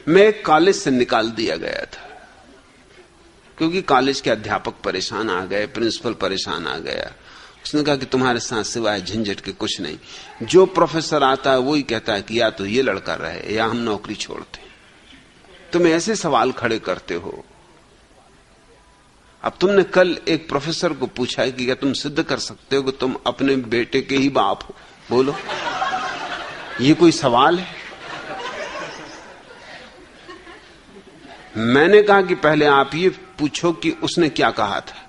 मैं एक कॉलेज से निकाल दिया गया था क्योंकि कॉलेज के अध्यापक परेशान आ गए, प्रिंसिपल परेशान आ गया। उसने कहा कि तुम्हारे साथ सिवाय झंझट के कुछ नहीं। जो प्रोफेसर आता है वही कहता है कि या तो ये लड़का रहे या हम नौकरी छोड़ते। तुम ऐसे सवाल खड़े करते हो। अब तुमने कल एक प्रोफेसर को पूछा है कि क्या तुम सिद्ध कर सकते हो कि तुम अपने बेटे के ही बाप हो? बोलो, ये कोई सवाल है? मैंने कहा कि पहले आप ये पूछो कि उसने क्या कहा था।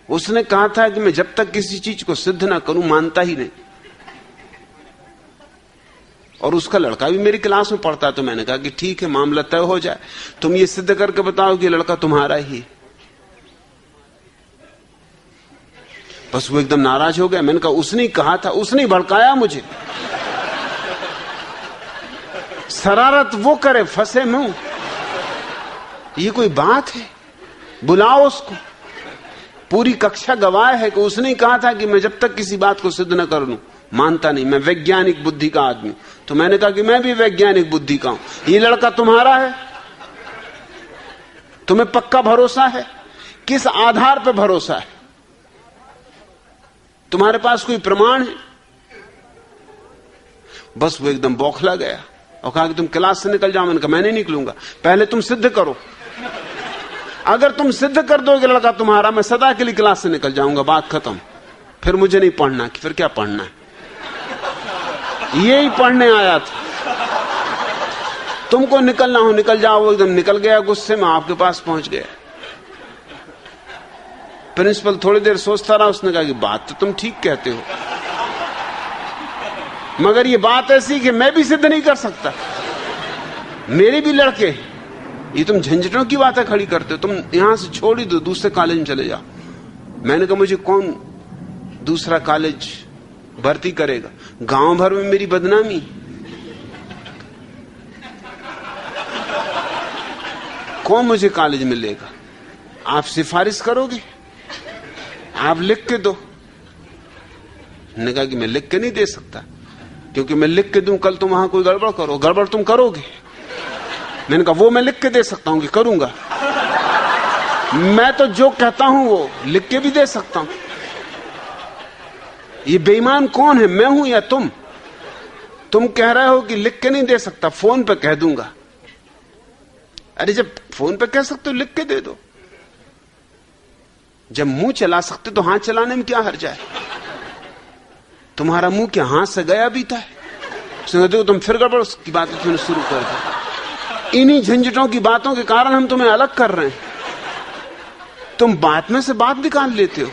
उसने कहा था कि मैं जब तक किसी चीज को सिद्ध ना करूं मानता ही नहीं। और उसका लड़का भी मेरी क्लास में पढ़ता है। तो मैंने कहा कि ठीक है, मामला तय हो जाए, तुम ये सिद्ध करके बताओ कि लड़का तुम्हारा ही। बस वो एकदम नाराज हो गया। मैंने कहा उसने कहा था, उसने भड़काया मुझे। शरारत वो करे, फंसे मुंह, ये कोई बात है? बुलाओ उसको। पूरी कक्षा गवाह है कि उसने कहा था कि मैं जब तक किसी बात को सिद्ध न कर लूं मानता नहीं, मैं वैज्ञानिक बुद्धि का आदमी। तो मैंने कहा कि मैं भी वैज्ञानिक बुद्धि का हूं। ये लड़का तुम्हारा है? तुम्हें पक्का भरोसा है? किस आधार पर भरोसा है? तुम्हारे पास कोई प्रमाण है? बस वो एकदम बौखला गया और कहा कि तुम क्लास से निकल जाओ। मैंने कहा मैं नहीं निकलूंगा, पहले तुम सिद्ध करो। अगर तुम सिद्ध कर दोगे लड़का तुम्हारा, मैं सदा के लिए क्लास से निकल जाऊंगा, बात खत्म। फिर मुझे नहीं पढ़ना। कि फिर क्या पढ़ना है? यही पढ़ने आया था। तुमको निकलना हो निकल जाओ। वो एकदम निकल गया गुस्से में, आपके पास पहुंच गया। प्रिंसिपल थोड़ी देर सोचता रहा। उसने कहा कि बात तो तुम ठीक कहते हो, मगर ये बात ऐसी कि मैं भी सिद्ध नहीं कर सकता, मेरे भी लड़के। ये तुम झंझटों की बातें खड़ी करते हो। तुम यहां से छोड़ ही दो, दूसरे कॉलेज में चले जाओ। मैंने कहा मुझे कौन दूसरा कॉलेज भर्ती करेगा? गांव भर में मेरी बदनामी। कौन मुझे कॉलेज में लेगा? आप सिफारिश करोगे? आप लिख के दो। मैंने कहा कि मैं लिख के नहीं दे सकता, क्योंकि मैं लिख के दूं कल तुम वहां कोई गड़बड़ करो, गड़बड़ तुम करोगे। मैंने कहा वो मैं लिख के दे सकता हूं कि करूंगा। मैं तो जो कहता हूं वो लिख के भी दे सकता हूं। ये बेईमान कौन है, मैं हूं या तुम? तुम कह रहे हो कि लिख के नहीं दे सकता, फोन पे कह दूंगा। अरे जब फोन पे कह सकते हो लिख के दे दो। जब मुंह चला सकते तो हाथ चलाने में क्या हर्ज है? तुम्हारा मुंह क्या हाथ से गया बीता है? देखो तुम फिर गड़बड़ की बातें तुमने शुरू कर दी। इन्हीं झंझटों की बातों के कारण हम तुम्हें अलग कर रहे हैं। तुम बात में से बात निकाल लेते हो।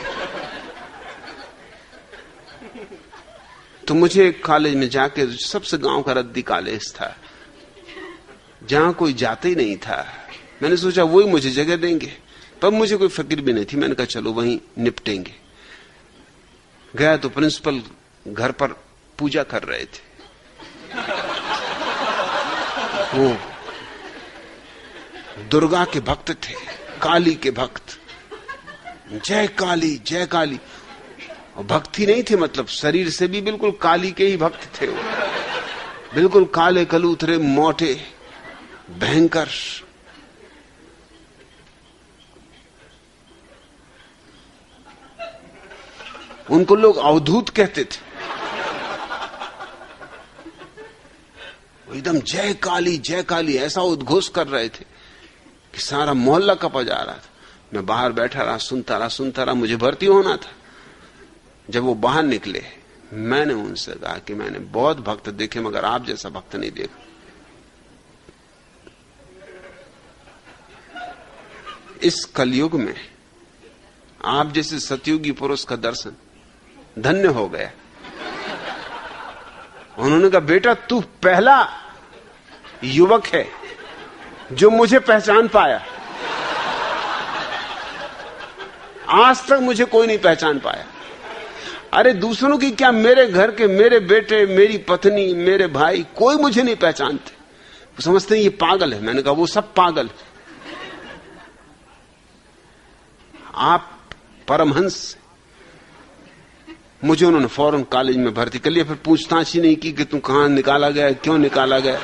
तो मुझे एक कॉलेज में जाके, सबसे गांव का रद्दी कॉलेज था, जहां कोई जाते ही नहीं था, मैंने सोचा वही मुझे जगह देंगे, पर मुझे कोई फिक्र भी नहीं थी। मैंने कहा चलो वहीं निपटेंगे। गया तो प्रिंसिपल घर पर पूजा कर रहे थे। वो दुर्गा के भक्त थे, काली के भक्त। जय काली जय काली। और भक्ति नहीं थे, मतलब शरीर से भी बिल्कुल काली के ही भक्त थे वो। बिल्कुल काले कलूथरे, मोटे, भयंकर। उनको लोग अवधूत कहते थे। एकदम जय काली ऐसा उद्घोष कर रहे थे कि सारा मोहल्ला कपा जा रहा था। मैं बाहर बैठा रहा, सुनता रहा। मुझे भर्ती होना था। जब वो बाहर निकले, मैंने उनसे कहा कि मैंने बहुत भक्त देखे, मगर आप जैसा भक्त नहीं देखा। इस कलयुग में आप जैसे सतयुगी पुरुष का दर्शन धन्य हो गया। उन्होंने कहा बेटा तू पहला युवक है जो मुझे पहचान पाया। आज तक मुझे कोई नहीं पहचान पाया। अरे दूसरों की क्या, मेरे घर के, मेरे बेटे, मेरी पत्नी, मेरे भाई, कोई मुझे नहीं पहचानते। वो समझते हैं ये पागल है। मैंने कहा वो सब पागल। आप परमहंस। मुझे उन्होंने फौरन कॉलेज में भर्ती कर लिया। फिर पूछताछ ही नहीं की कि तू कहां निकाला गया, क्यों निकाला गया।